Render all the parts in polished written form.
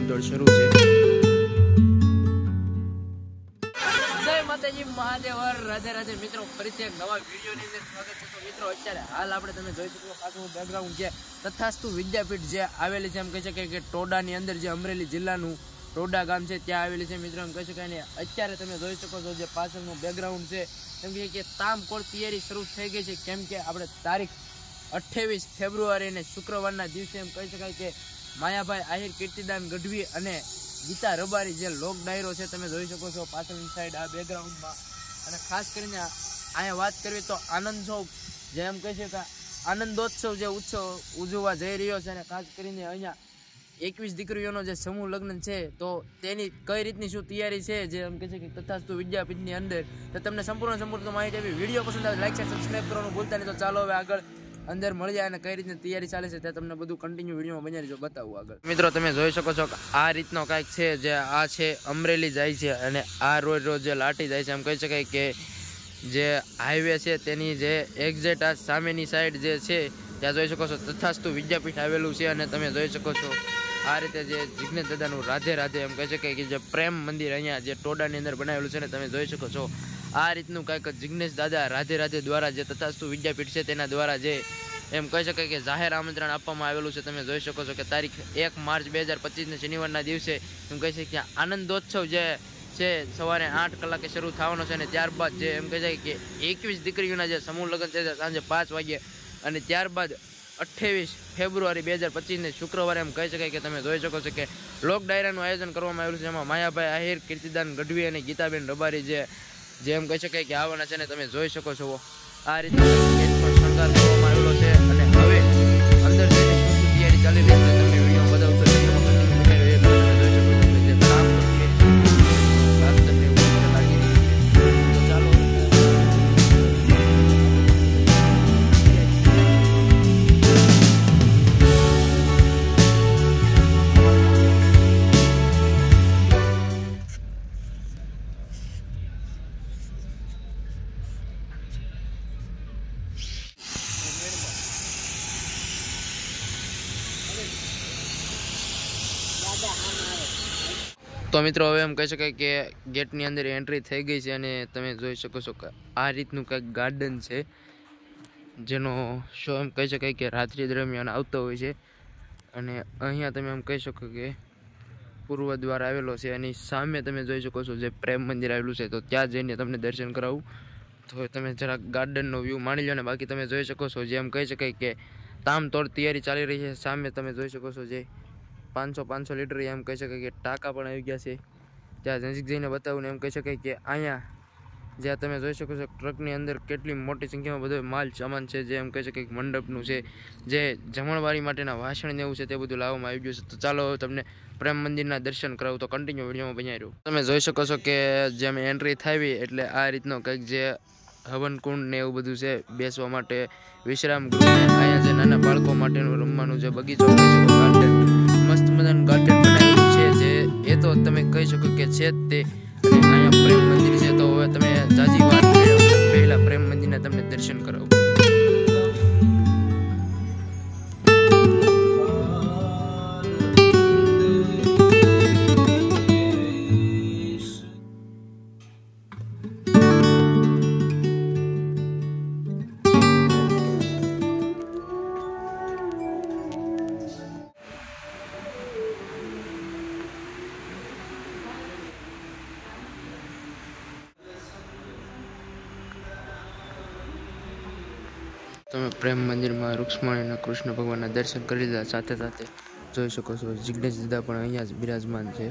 તામતોડ શરૂ છે। જય માતાજી મહાદેવ, રાધે રાધે મિત્રો, ફરીથી એક નવા વિડીયોની અંદર સ્વાગત છે। તો મિત્રો અત્યારે હાલ આપણે તમે જોઈ શકો પાછું બેકગ્રાઉન્ડ છે તથાસ્તુ વિદ્યાપીઠ જે આવેલી છે, એમ કહી શકાય કે ટોડાની અંદર, જે અમરેલી જિલ્લાનું ટોડા ગામ છે ત્યાં આવેલી છે મિત્રો, એમ કહી શકાય ને। અત્યારે તમે જોઈ શકો છો જે પાછળનું બેકગ્રાઉન્ડ છે, એમ કે તામકોળ તૈયારી શરૂ થઈ ગઈ છે, કેમ કે આપણે તારીખ 28 ફેબ્રુઆરીને શુક્રવારના દિવસે એમ કહી શકાય કે માયાભાઈ આહિર કીર્તિદાન ગઢવી અને ગીતા રબારી જે લોક ડાયરો છે તમે જોઈ શકો છો પાછળની સાઈડ આ બેકગ્રાઉન્ડમાં। અને ખાસ કરીને અહીંયા વાત કરવી તો આનંદોત્સવ જે એમ કહી શકાય આનંદોત્સવ જે ઉત્સવ ઉજવવા જઈ રહ્યો છે, અને ખાસ કરીને અહીંયા 21 દીકરીઓનો જે સમૂહ લગ્ન છે તો તેની કઈ રીતની શું તૈયારી છે જે એમ કહે છે કે તથાસ્તુ વિદ્યાપીઠની અંદર, તો તમને સંપૂર્ણ માહિતી આપી। વિડીયો પસંદ આવે લાઈક શેર સબસ્ક્રાઈબ કરવાનું ભૂલતા નહીં। તો ચાલો હવે આગળ અંદર મળી જાય અને કઈ રીતની તૈયારી ચાલે છે તે તમને બધું કન્ટિન્યુ વિડીયોમાં બની રહેજો, બતાવું આગળ। મિત્રો તમે જોઈ શકો છો કે આ રીતનો કાંઈક છે, જે આ છે અમરેલી જાય છે અને આ રોજ જે લાટી જાય છે, એમ કહી શકાય કે જે હાઈવે છે તેની જે એક્ઝેક્ટ આ સામેની સાઈડ જે છે ત્યાં જોઈ શકો છો તથાસ્તુ વિદ્યાપીઠ આવેલું છે। અને તમે જોઈ શકો છો આ રીતે જે જિગ્નેશ દાદાનું રાધે રાધે એમ કહી શકાય કે જે પ્રેમ મંદિર અહીંયા જે ટોડાની અંદર બનાવેલું છે ને, તમે જોઈ શકો છો આ રીતનું કાંઈક જિગ્નેશ દાદા રાધે રાધે દ્વારા જે તથાસ્તુ વિદ્યાપીઠ છે તેના દ્વારા જે એમ કહી શકાય કે જાહેર આમંત્રણ આપવામાં આવેલું છે। તમે જોઈ શકો છો કે તારીખ 1 માર્ચ 2025 શનિવારના દિવસે એમ કહી શકાય કે આનંદોત્સવ જે છે સવારે 8 કલાકે શરૂ થવાનો છે, અને ત્યારબાદ જે એમ કહી શકાય કે 21 દીકરીઓના જે સમૂહ લગ્ન છે સાંજે 5 વાગ્યે, અને ત્યારબાદ 28 ફેબ્રુઆરી 2025 શુક્રવારે એમ કહી શકાય કે તમે જોઈ શકો છો કે લોક ડાયરાનું આયોજન કરવામાં આવેલું છે। એમાં માયાભાઈ આહિર કીર્તિદાન ગઢવી અને ગીતાબેન રબારી જે એમ કહી શકાય કે આવવાના છે, ને તમે જોઈ શકો છો આ રીતે શણગાર કરવામાં આવેલો છે। અને હવે અંદર જઈને શું તૈયારી ચાલી રહી છે તમને વિડીયો બતાવતો તો મિત્રો હવે એમ કહી શકાય કે ગેટની અંદર એન્ટ્રી થઈ ગઈ છે, અને તમે જોઈ શકો છો કે આ રીતનું કંઈક ગાર્ડન છે જેનો શો એમ કહી શકાય કે રાત્રિ દરમિયાન આવતો હોય છે। અને અહીંયા તમે એમ કહી શકો કે પૂર્વ દ્વાર આવેલો છે, એની સામે તમે જોઈ શકો છો જે પ્રેમ મંદિર આવેલું છે, તો ત્યાં જઈને તમને દર્શન કરાવું તો તમે જરાક ગાર્ડનનો વ્યૂ માણી લો। ને બાકી તમે જોઈ શકો છો જે એમ કહી શકાય કે તામતોડ તૈયારી ચાલી રહી છે। સામે તમે જોઈ શકો છો જે 500 લીટર એમ કહી શકાય કે ટાંકા પણ આવી ગયા છે, ત્યાં નજીક જઈને બતાવું ને એમ કહી શકાય કે અહીંયા જ્યાં તમે જોઈ શકો છો ટ્રકની અંદર કેટલી મોટી સંખ્યામાં બધો માલ સામાન છે, જે એમ કહી શકાય કે મંડપનું છે, જે જમણવારી માટેના વાસણ ને એવું છે તે બધું લાવવામાં આવી ગયું છે। તો ચાલો તમને પ્રેમ મંદિરના દર્શન કરાવું, તો કન્ટિન્યુ વિડીયોમાં બન્યા રહ્યો। તમે જોઈ શકો છો કે જેમ એન્ટ્રી થાવી એટલે આ રીતનો કંઈક જે હવન કુંડ ને એવું બધું છે બેસવા માટે, વિશ્રામ ગૃહ, અહીંયા જે નાના બાળકો માટેનું રમવાનું જે બગીચો કહી શકો, ગાર્ડન મસ્ત મજાનું ગાર્ડન બનાવેલું છે, જે એ તો તમે કહી શકો કે છે જ તે। અને અહીંયા પ્રેમ મંદિર છે, તો હવે તમે જાજી વાત પહેલા પ્રેમ મંદિરના તમને દર્શન કરાવું। તમે પ્રેમ મંદિરમાં રૂક્ષ્મણીના કૃષ્ણ ભગવાનના દર્શન કરી લીધા, સાથે સાથે જોઈ શકો છો જિગ્નેશ દાદા પણ અહીંયા જ બિરાજમાન છે।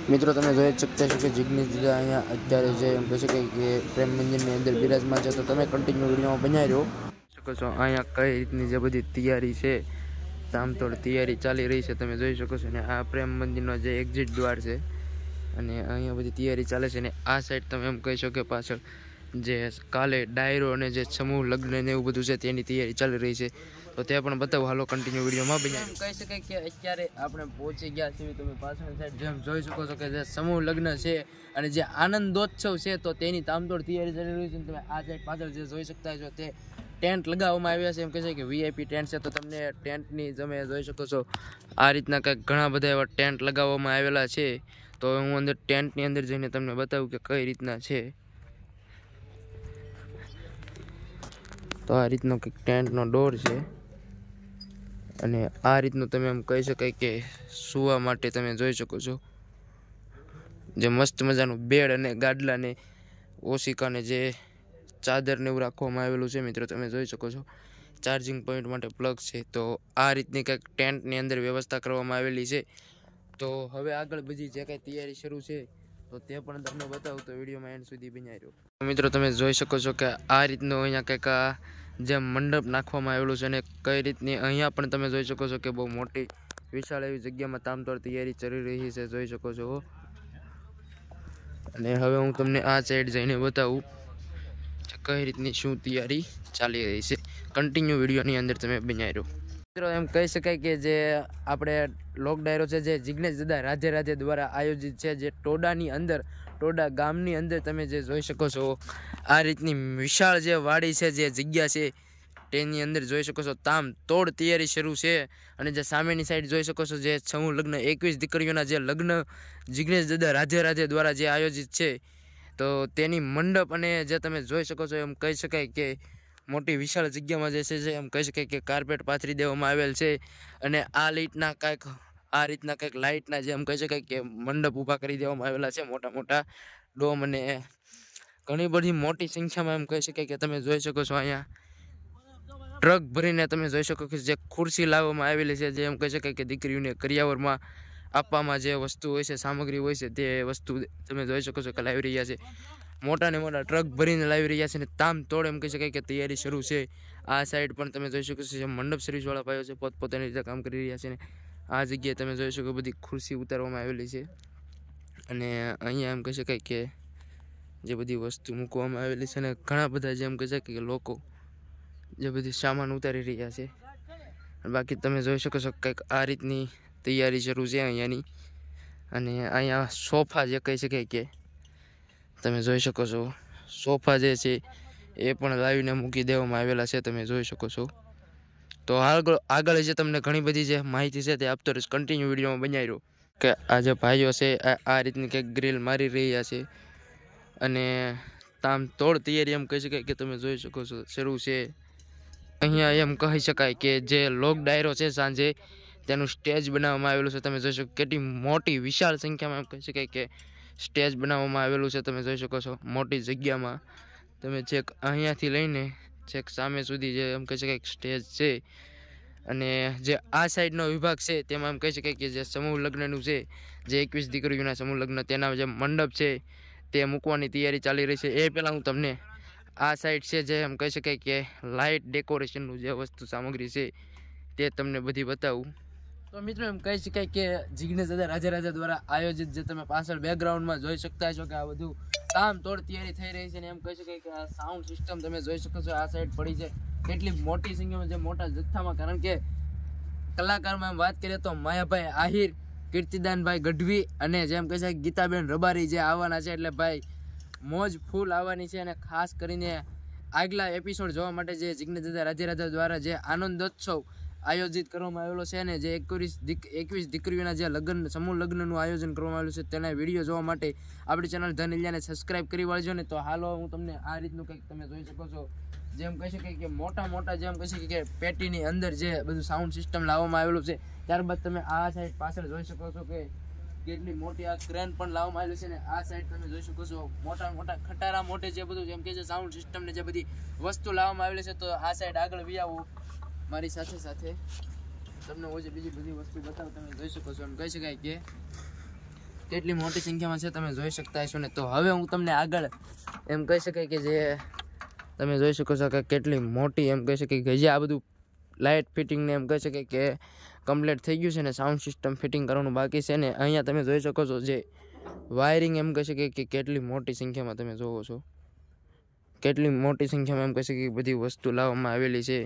મિત્રો તમે જોઈ શકતા છો કે જિગ્નેશ દાદા અહીંયા અત્યારે જે એમ કહી શકાય કે પ્રેમ મંદિરની અંદર બિરાજમાન છે, તો તમે કન્ટિન્યુ વિડીયોમાં બનાવી રહ્યો શકો છો અહીંયા કઈ રીતની જે બધી તૈયારી છે, તામતોડ તૈયારી ચાલી રહી છે તમે જોઈ શકો છો। ને આ પ્રેમ મંદિરનો જે એક્ઝિટ દ્વાર છે, અને અહીંયા બધી તૈયારી ચાલે છે। અને આ સાઈડ તમે એમ કહી શકો કે પાછળ જે કાલે ડાયરો અને જે સમૂહ લગ્ન ને એવું બધું છે તેની તૈયારી ચાલી રહી છે। તો તે પણ બતાવું. હાલો કન્ટિન્યુ વિડીયોમાં બન્યા. એમ કહી શકાય કે અત્યારે આપણે પહોંચી ગયા છીએ. તમે પાછળની સાઈડ જેમ જોઈ શકો છો કે જે સમૂહ લગ્ન છે અને જે આનંદોત્સવ છે તો તેની તામતોડ તૈયારી ચાલી રહી છે. તમે આ સાઈડ પાછળ જે જોઈ શકતા છો તે ટેન્ટ લગાવવામાં આવ્યા છે. એમ કહે છે કે VIP ટેન્ટ છે. તો તમને ટેન્ટની તમે જોઈ શકો છો આ રીતના કંઈક ઘણા બધા એવા ટેન્ટ લગાવવામાં આવેલા છે. તો હું અંદર ટેન્ટની અંદર જઈને તમને બતાવું કે કઈ રીતના છે. તો આ રીતનો કંઈક ટેન્ટનો ડોર છે અને આ રીતનું તમે એમ કહી શકાય કે સૂવા માટે તમે જોઈ શકો છો જે મસ્ત મજાનું બેડ અને ગાડલાને ઓશિકાને જે ચાદરને એવું રાખવામાં આવેલું છે. મિત્રો તમે જોઈ શકો છો ચાર્જિંગ પોઈન્ટ માટે પ્લગ છે. તો આ રીતની કંઈક ટેન્ટની અંદર વ્યવસ્થા કરવામાં આવેલી છે. તો હવે આગળ બધી જે કંઈ તૈયારી શરૂ છે તો તે પણ તમને બતાવું. તો વિડીયોમાં એન્ડ સુધી બન્યા રહ્યો. મિત્રો તમે જોઈ શકો છો કે આ રીતનું અહીંયા કંઈક જે મંડપ નાખવામાં આવેલું છે અને કઈ રીતની અહીંયા પણ તમે જોઈ શકો છો કે બહુ મોટી વિશાળ એવી જગ્યામાં તામતોડ તૈયારી ચાલી રહી છે. જોઈ શકો છો. અને હવે હું તમને આ સાઈડ જઈને બતાવું કઈ રીતની શું તૈયારી ચાલી રહી છે. કન્ટિન્યુ વિડીયોની અંદર તમે બન્યા રહ્યો. મિત્રો એમ કહી શકાય કે જે આપણે લોક ડાયરો છે જે જિગ્નેશ દાદા રાધે રાધે દ્વારા આયોજિત છે જે ટોડાની અંદર ટોડા ગામની અંદર તમે જે જોઈ શકો છો આ રીતની વિશાળ જે વાડી છે જે જગ્યા છે તેની અંદર જોઈ શકો છો તામ તોડ તૈયારી શરૂ છે. અને જે સામેની સાઈડ જોઈ શકો છો જે સમૂહ લગ્ન 21 દીકરીઓના જે લગ્ન જિગ્નેશ દાદા રાધે રાધે દ્વારા જે આયોજિત છે તો તેની મંડપ અને જે તમે જોઈ શકો છો એમ કહી શકાય કે મોટી વિશાળ જગ્યામાં જે છે એમ કહી શકાય કે કાર્પેટ પાથરી દેવામાં આવેલ છે. અને આ રીતના કંઈક લાઇટના જે એમ કહી શકાય કે મંડપ ઊભા કરી દેવામાં આવેલા છે. મોટા મોટા ડોમ અને ઘણી બધી મોટી સંખ્યામાં એમ કહી શકાય કે તમે જોઈ શકો છો અહીંયા ટ્રક ભરીને તમે જોઈ શકો કે જે ખુરશી લાવવામાં આવેલી છે જે એમ કહી શકાય કે દીકરીઓને કરિયાવરમાં આપવામાં જે વસ્તુ હોય છે સામગ્રી હોય છે તે વસ્તુ તમે જોઈ શકો છો કે લાવી રહ્યા છે. મોટા ને મોટા ટ્રક ભરીને લાવી રહ્યા છે અને તામ તોડ એમ કહી શકાય કે તૈયારી શરૂ છે. આ સાઈડ પણ તમે જોઈ શકો છો જે મંડપ સર્વિસવાળા ભાઈઓ છે પોતપોતાની રીતે કામ કરી રહ્યા છે. ને આ જગ્યાએ તમે જોઈ શકો બધી ખુરશી ઉતારવામાં આવેલી છે અને અહીંયા એમ કહી શકાય કે જે બધી વસ્તુ મૂકવામાં આવેલી છે અને ઘણા બધા જે એમ કહી શકાય કે લોકો જે બધી સામાન ઉતારી રહ્યા છે. બાકી તમે જોઈ શકો છો કંઈક આ રીતની તૈયારી શરૂ છે અહીંયાની. અને અહીંયા સોફા જે કહી શકાય કે તમે જોઈ શકો છો સોફા જે છે એ પણ લાવીને મૂકી દેવામાં આવેલા છે. તમે જોઈ શકો છો. તો આગળ જે તમને ઘણી બધી જે માહિતી છે તે આપતો રહીશ. કન્ટિન્યુ વિડીયોમાં બન્યા રહ્યો. કે આ જે ભાઈઓ છે આ રીતની કંઈક ગ્રીલ મારી રહ્યા છે અને તામ તોડ તૈયારી એમ કહી શકાય કે તમે જોઈ શકો છો શરૂ છે. અહીંયા એમ કહી શકાય કે જે લોક ડાયરો છે સાંજે તેનું સ્ટેજ બનાવવામાં આવેલું છે. તમે જોઈ શકો કેટલી મોટી વિશાળ સંખ્યામાં એમ કહી શકાય કે સ્ટેજ બનાવવામાં આવેલું છે. તમે જોઈ શકો છો મોટી જગ્યામાં તમે છેક અહીંયાથી લઈને છેક સામે સુધી જે એમ કહી શકાય સ્ટેજ છે. અને જે આ સાઈડનો વિભાગ છે તેમાં એમ કહી શકાય કે જે સમૂહ લગ્નનું છે જે 21 દીકરીઓના સમૂહ લગ્ન તેના જે મંડપ છે તે મૂકવાની તૈયારી ચાલી રહી છે. એ પહેલાં હું તમને આ સાઈડ છે જે એમ કહી શકાય કે લાઇટ ડેકોરેશનનું જે વસ્તુ સામગ્રી છે તે તમને બધી બતાવું. તો મિત્રો એમ કહી શકાય કે જિગ્નેશ દાદા રાધે રાધે દ્વારા આયોજિત જે તમે પાછળ બેકગ્રાઉન્ડમાં જોઈ શકતા છો કે આ બધું તામ તોડ તૈયારી થઈ રહી છે. અને એમ કહી શકાય કે આ સાઉન્ડ સિસ્ટમ તમે જોઈ શકો છો આ સાઈડ પડી છે કેટલી મોટી સંખ્યામાં જે મોટા જથ્થામાં. કારણ કે કલાકારમાં એમ વાત કરીએ તો માયાભાઈ આહિર, કીર્તિદાનભાઈ ગઢવી અને જેમ કહે છે ગીતાબેન રબારી જે આવવાના છે. એટલે ભાઈ મોજ ફૂલ આવવાની છે. અને ખાસ કરીને આગલા એપિસોડ જોવા માટે જે જિગ્નેશ દાદા રાધે રાધે દ્વારા જે આનંદોત્સવ આયોજિત કરવામાં આવેલો છે અને જે 21 દીકરીઓના જે લગ્ન સમૂહ લગ્નનું આયોજન કરવામાં આવેલું છે તેના વિડીયો જોવા માટે આપણી ચેનલ ધન ઇલિયાને સબસ્ક્રાઈબ કરી વાળજો ને. તો હાલો હું તમને આ રીતનું કંઈક તમે જોઈ શકો છો જેમ કહી શકાય કે મોટા જેમ કહી શકાય કે પેટીની અંદર જે બધું સાઉન્ડ સિસ્ટમ લાવવામાં આવેલું છે. ત્યારબાદ તમે આ સાઈડ પાછળ જોઈ શકો છો કે કેટલી મોટી આ ક્રેન પણ લાવવામાં આવેલું છે. ને આ સાઈડ તમે જોઈ શકો છો મોટા ખટારા મોટે જે બધું જેમ કે છે સાઉન્ડ સિસ્ટમ ને જે બધી વસ્તુ લાવવામાં આવેલી છે. તો આ સાઈડ આગળ વી આવું મારી સાથે તમને બીજી બધી વસ્તુ બતાવો. તમે જોઈ શકો છો એમ કહી શકાય કે કેટલી મોટી સંખ્યામાં છે તમે જોઈ શકતા હશો ને. તો હવે હું તમને આગળ એમ કહી શકાય કે જે તમે જોઈ શકો છો કે કેટલી મોટી એમ કહી શકાય કે જે આ બધું લાઇટ ફિટિંગ ને એમ કહી શકાય કે કમ્પ્લીટ થઈ ગયું છે ને સાઉન્ડ સિસ્ટમ ફિટિંગ કરવાનું બાકી છે. ને અહીંયા તમે જોઈ શકો છો જે વાયરિંગ એમ કહી શકાય કે કેટલી મોટી સંખ્યામાં તમે જોવો છો કેટલી મોટી સંખ્યામાં એમ કહી શકાય કે બધી વસ્તુ લાવવામાં આવેલી છે.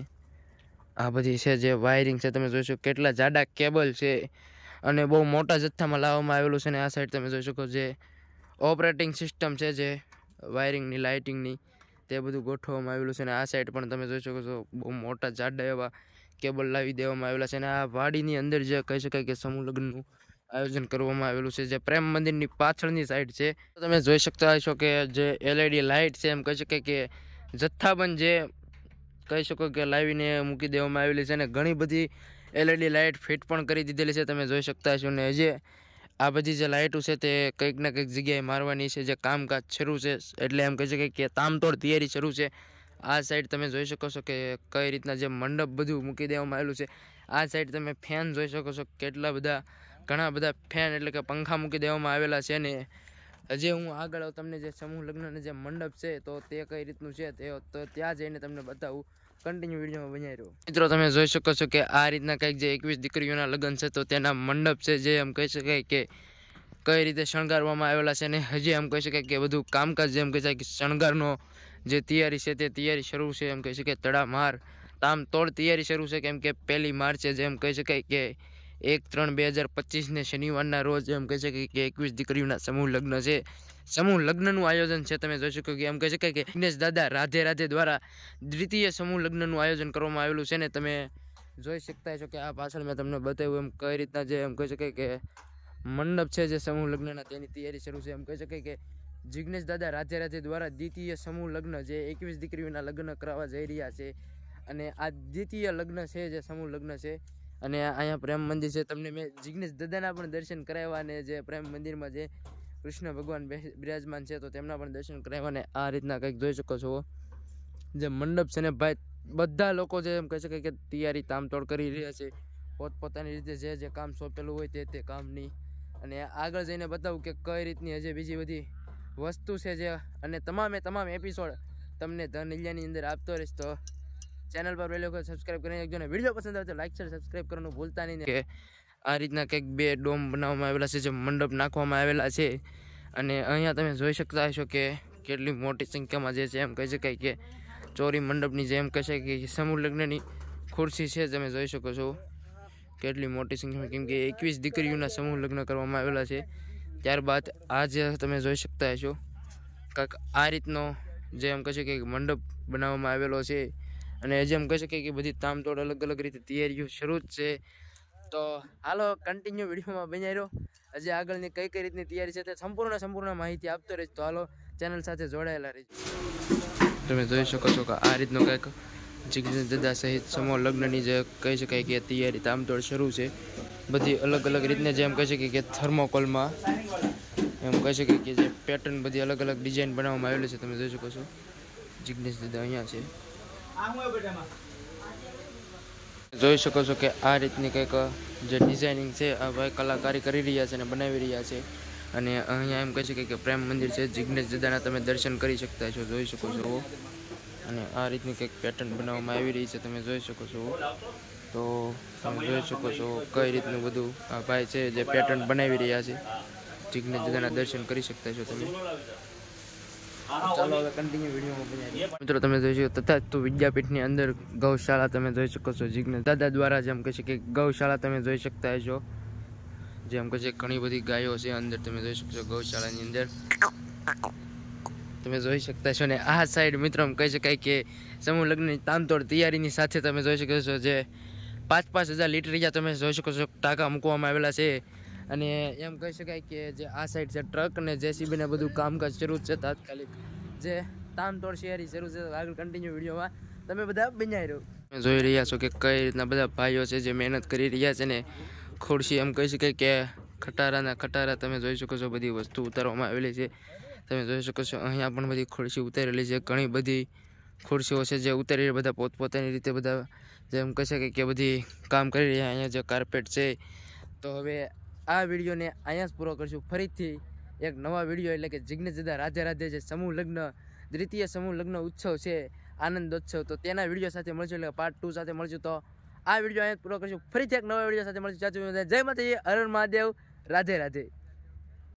આ બધી છે જે વાયરિંગ છે તમે જોઈ શકો કેટલા જાડા કેબલ છે અને બહુ મોટા જથ્થામાં લાવવામાં આવેલું છે. ને આ સાઈડ તમે જોઈ શકો જે ઓપરેટિંગ સિસ્ટમ છે જે વાયરિંગની લાઇટિંગની તે બધું ગોઠવવામાં આવેલું છે. અને આ સાઈડ પણ તમે જોઈ શકો છો બહુ મોટા જાડા એવા કેબલ લાવી દેવામાં આવેલા છે. અને આ વાડીની અંદર જે કહી શકાય કે સમૂહ લગ્નનું આયોજન કરવામાં આવેલું છે જે પ્રેમ મંદિરની પાછળની સાઈડ છે. તમે જોઈ શકતા હશો કે જે LED લાઇટ છે એમ કહી શકાય કે જથ્થાબંધ જે કહી શકો કે લાવીને મૂકી દેવામાં આવેલી છે. અને ઘણી બધી LED લાઇટ ફિટ પણ કરી દીધેલી છે તમે જોઈ શકતા હશો. ને હજી આ બધી જે લાઇટો છે તે કંઈક ના કંઈક જગ્યાએ મારવાની છે જે કામકાજ શરૂ છે, એટલે એમ કહી શકાય કે તામતોડ તૈયારી શરૂ છે. આ સાઈડ તમે જોઈ શકો છો કે કઈ રીતના જે મંડપ બધું મૂકી દેવામાં આવેલું છે. આ સાઈડ તમે ફેન જોઈ શકો છો કેટલા બધા ઘણા બધા ફેન એટલે કે પંખા મૂકી દેવામાં આવેલા છે. ને હજી હું આગળ તમને જે સમૂહ લગ્નનો જે મંડપ છે તો તે કઈ રીતનું છે તે તો ત્યાં જઈને તમને બતાવું. કન્ટિન્યુ વિડીયોમાં બનાવી રહ્યો. મિત્રો તમે જોઈ શકો છો કે આ રીતના કંઈક જે 21 દીકરીઓના લગ્ન છે તો તેના મંડપ છે જે એમ કહી શકાય કે કઈ રીતે શણગારવામાં આવેલા છે. અને હજી એમ કહી શકાય કે બધું કામકાજ જેમ કહી શકાય કે શણગારનો જે તૈયારી છે તે તૈયારી શરૂ છે. એમ કહી શકાય તડામાર તામતોડ તૈયારી શરૂ છે કેમ કે 1 માર્ચે જેમ કહી શકાય કે 1/3/2025 શનિવારના રોજ એમ કહી શકાય કે 21 દીકરીઓના સમૂહ લગ્ન છે. સમૂહ લગ્નનું આયોજન છે તમે જોઈ શકો કે એમ કહી શકાય કે દિનેશ દાદા રાધે રાધે દ્વારા દ્વિતીય સમૂહ લગ્નનું આયોજન કરવામાં આવેલું છે. ને તમે જોઈ શકતા છો કે આ પાછળ મેં તમને બતાવ્યું એમ કઈ રીતના જે એમ કહી શકાય કે મંડપ છે જે સમૂહ લગ્નના તેની તૈયારી શરૂ છે. એમ કહી શકાય કે જિગ્નેશ દાદા રાધે રાધે દ્વારા દ્વિતીય સમૂહ લગ્ન જે 21 દીકરીઓના લગ્ન કરવા જઈ રહ્યા છે. અને આ દ્વિતીય લગ્ન છે જે સમૂહ લગ્ન છે. અને અહીંયા પ્રેમ મંદિર છે, તમને મેં જિગ્નેશ દાદાના પણ દર્શન કરાવ્યા. અને જે પ્રેમ મંદિરમાં જે કૃષ્ણ ભગવાન બિરાજમાન છે તો તેમના પણ દર્શન કરાવ્યા. અને આ રીતના કંઈક જોઈ શકો છો જે મંડપ છે ને ભાઈ બધા લોકો જે એમ કહી શકાય કે તૈયારી તામતોડ કરી રહ્યા છે પોતપોતાની રીતે જે કામ સોંપેલું હોય તે કામની. અને આગળ જઈને બતાવું કે કઈ રીતની હજી બીજી બધી વસ્તુ છે જે અને તમામ એપિસોડ તમને ધન ઇલિયાની અંદર આપતો રહીશ. તો ચેનલ પર પહેલી વખત સબસ્ક્રાઈબ કરી નાખજો. અને વિડીયો પસંદ આવે તો લાઈક શેર સબસ્ક્રાઈબ કરવાનું ભૂલતા નહીં. કે આ રીતના કંઈક 2 ડોમ બનાવવામાં આવેલા છે જે મંડપ નાખવામાં આવેલા છે. અને અહીંયા તમે જોઈ શકતા હશો કે કેટલી મોટી સંખ્યામાં જે છે એમ કહી શકાય કે ચોરી મંડપની જે એમ કહી શકાય કે સમૂહ લગ્નની ખુરશી છે તમે જોઈ શકો છો કેટલી મોટી સંખ્યામાં, કેમ કે 21 દીકરીઓના સમૂહ લગ્ન કરવામાં આવેલા છે. ત્યારબાદ આ જે તમે જોઈ શકતા હશો કાંઈક આ રીતનો જે એમ કહી શકાય કે મંડપ બનાવવામાં આવેલો છે. અને જેમ કહી શકાય કે બધી તામતોડ અલગ અલગ રીતે તૈયારીઓ શરૂ જ છે. તો હાલો કન્ટિન્યુ વિડીયોમાં બન્યા રહ્યો. હજી આગળની કઈ રીતની તૈયારી છે તે સંપૂર્ણ માહિતી આપતો રહીશ. તો હાલો ચેનલ સાથે જોડાયેલા રહીશ. તમે જોઈ શકો છો કે આ રીતનો કંઈક જિગ્નેશ દાદા સહિત સમૂહ લગ્નની જે કહી શકાય કે તૈયારી તામતોડ શરૂ છે. બધી અલગ અલગ રીતને જેમ કહી શકાય કે થર્મોકોલમાં એમ કહી શકાય કે જે પેટર્ન બધી અલગ અલગ ડિઝાઇન બનાવવામાં આવેલી છે. તમે જોઈ શકો છો જિગ્નેશ દાદા અહીંયા છે. જોઈ શકો છો કે આ રીતની કંઈક જે ડિઝાઇનિંગ છે આ ભાઈ કલાકારી કરી રહ્યા છે અને બનાવી રહ્યા છે. અને અહીંયા એમ કહી શકાય કે પ્રેમ મંદિર છે જિગ્નેશ દાદાના તમે દર્શન કરી શકતા છો, જોઈ શકો છો. અને આ રીતની કંઈક પેટર્ન બનાવવામાં આવી રહી છે તમે જોઈ શકો છો. તો તમે જોઈ શકો છો કઈ રીતનું બધું આ ભાઈ છે જે પેટર્ન બનાવી રહ્યા છે. જિગ્નેશ દાદાના દર્શન કરી શકતા છો તમે. ચાલો હવે કન્ટિન્યુ વિડીયોમાં બનાવીએ. મિત્રો તમે જોઈ શકો તથાસ્તુ વિદ્યાપીઠની અંદર ગૌશાળા તમે જોઈ શકો છો. જિગ્નેશ દાદા દ્વારા જેમ કહે છે કે ગૌશાળા તમે જોઈ શકતા છો. જેમ કહે છે ઘણી બધી ગાયો છે અંદર તમે જોઈ શકશો ગૌશાળાની અંદર તમે જોઈ શકતા છો. ને આ સાઈડ મિત્રો કહી શકાય કે સમૂહ લગ્નની તામતોડ તૈયારીની સાથે તમે જોઈ શકો છો જે 5,000 લીટર તમે જોઈ શકો છો ટાંકા મૂકવામાં આવેલા છે. અને એમ કહી શકાય કે જે આ સાઈડ છે ટ્રક અને JCB ને બધું કામકાજ શરૂ છે. તાત્કાલિક જે તામતોડ તૈયારી શરૂ છે. આગળ કન્ટિન્યુ વિડીયોમાં તમે બધા બન્યા રહ્યો. તમે જોઈ રહ્યા છો કે કઈ રીતના બધા ભાઈઓ છે જે મહેનત કરી રહ્યા છે. ને ખુરશી એમ કહી શકાય કે ખટારા તમે જોઈ શકો છો બધી વસ્તુ ઉતારવામાં આવેલી છે. તમે જોઈ શકો છો અહીંયા પણ બધી ખુરશી ઉતારેલી છે. ઘણી બધી ખુરશીઓ છે જે ઉતારી બધા પોતપોતાની રીતે બધા જેમ કહી શકાય કે બધી કામ કરી રહ્યા. અહીંયા જે કાર્પેટ છે. તો હવે આ વિડીયોને અહીંયા જ પૂરો કરશું. ફરીથી એક નવા વિડીયો એટલે કે જિગ્નેશ દાદા રાધે રાધે જે સમૂહ લગ્ન દ્વિતીય સમૂહ લગ્ન ઉત્સવ છે આનંદોત્સવ, તો તેના વિડીયો સાથે મળશું એટલે પાર્ટ 2 સાથે મળશું. તો આ વિડીયો અહીંયા પૂરો કરશું. ફરીથી એક નવા વિડીયો સાથે મળશું. જય માતાજી, હર હર મહાદેવ, રાધે રાધે.